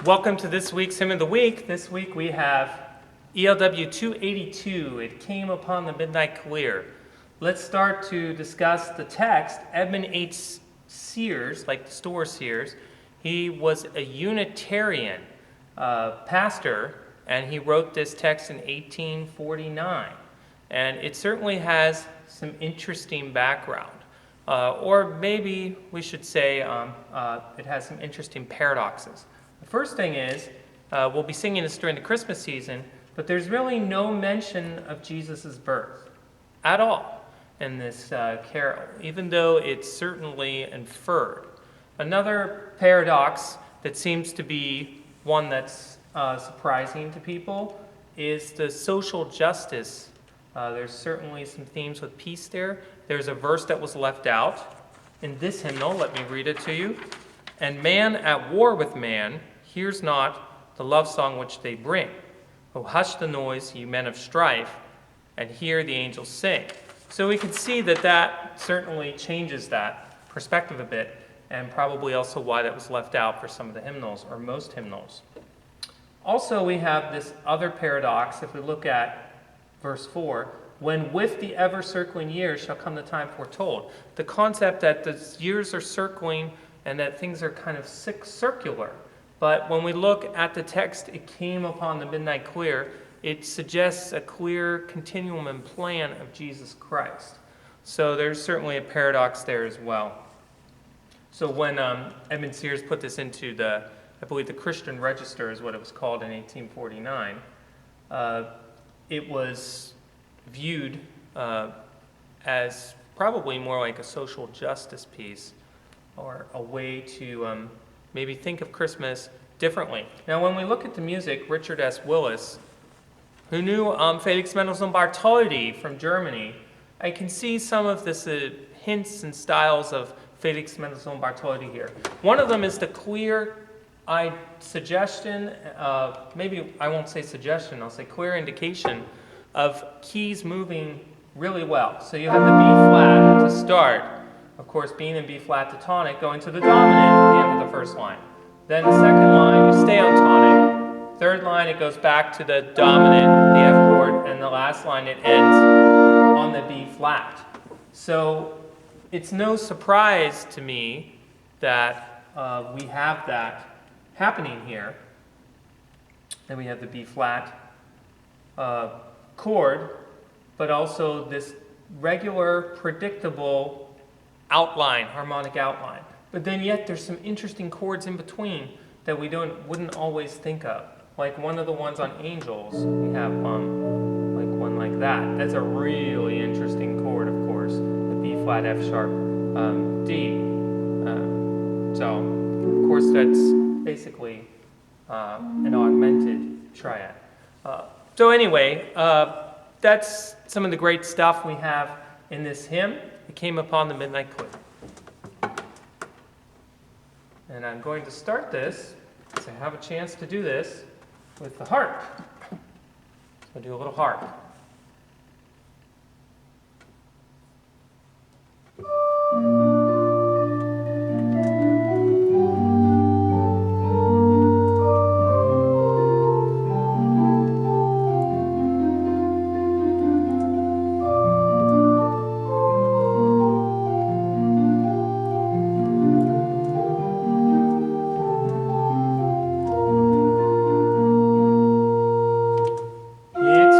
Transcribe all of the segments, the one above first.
Welcome to this week's Hymn of the Week. This week we have ELW 282, It Came Upon the Midnight Clear. Let's start to discuss the text. Edmund H. Sears, like the store Sears, he was a Unitarian pastor, and he wrote this text in 1849. And it certainly has some interesting background. Or maybe we should say it has some interesting paradoxes. The first thing is, we'll be singing this during the Christmas season, but there's really no mention of Jesus' birth at all in this carol, even though it's certainly inferred. Another paradox that seems to be one that's surprising to people is the social justice. There's certainly some themes with peace there. There's a verse that was left out in this hymnal. Let me read it to you. And man at war with man hears not the love song which they bring. Oh, hush the noise, you men of strife, and hear the angels sing. So we can see that that certainly changes that perspective a bit, and probably also why that was left out for some of the hymnals, or most hymnals. Also, we have this other paradox. If we look at verse 4, when with the ever-circling years shall come the time foretold. The concept that the years are circling and that things are kind of circular. But when we look at the text, it came upon the midnight clear, it suggests a clear continuum and plan of Jesus Christ. So there's certainly a paradox there as well. So when Edmund Sears put this into I believe the Christian Register is what it was called in 1849, it was viewed as probably more like a social justice piece, or a way to maybe think of Christmas differently. Now, when we look at the music, Richard S. Willis, who knew Felix Mendelssohn Bartholdy from Germany, I can see some of this hints and styles of Felix Mendelssohn Bartholdy here. One of them is the clear suggestion, maybe I won't say suggestion, I'll say clear indication of keys moving really well. So you have the B flat to start, of course, being in B flat to tonic, going to the dominant at the end of the first line. Then the second line, you stay on tonic. Third line, it goes back to the dominant, the F chord, and the last line, it ends on the B flat. So it's no surprise to me that we have that happening here. Then we have the B flat chord, but also this regular, predictable outline, harmonic outline. But then yet there's some interesting chords in between that we wouldn't always think of. Like one of the ones on Angels, we have like one like that. That's a really interesting chord, of course, the B flat, F sharp, D. So, of course, that's basically an augmented triad. So anyway, that's some of the great stuff we have in this hymn. It came upon the midnight clear. And I'm going to start this, so I have a chance to do this, with the harp. So I'll do a little harp. It's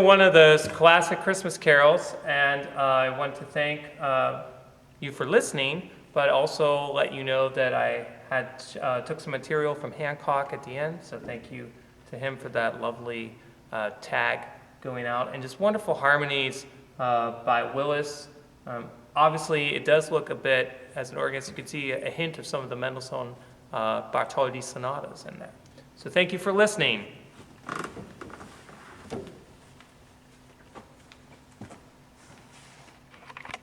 one of those classic Christmas carols, and I want to thank you for listening, but also let you know that I took some material from Hancock at the end, so thank you to him for that lovely tag going out, and just wonderful harmonies by Willis. Obviously, it does look a bit, as an organist, you can see a hint of some of the Mendelssohn Bartholdy sonatas in there. So thank you for listening.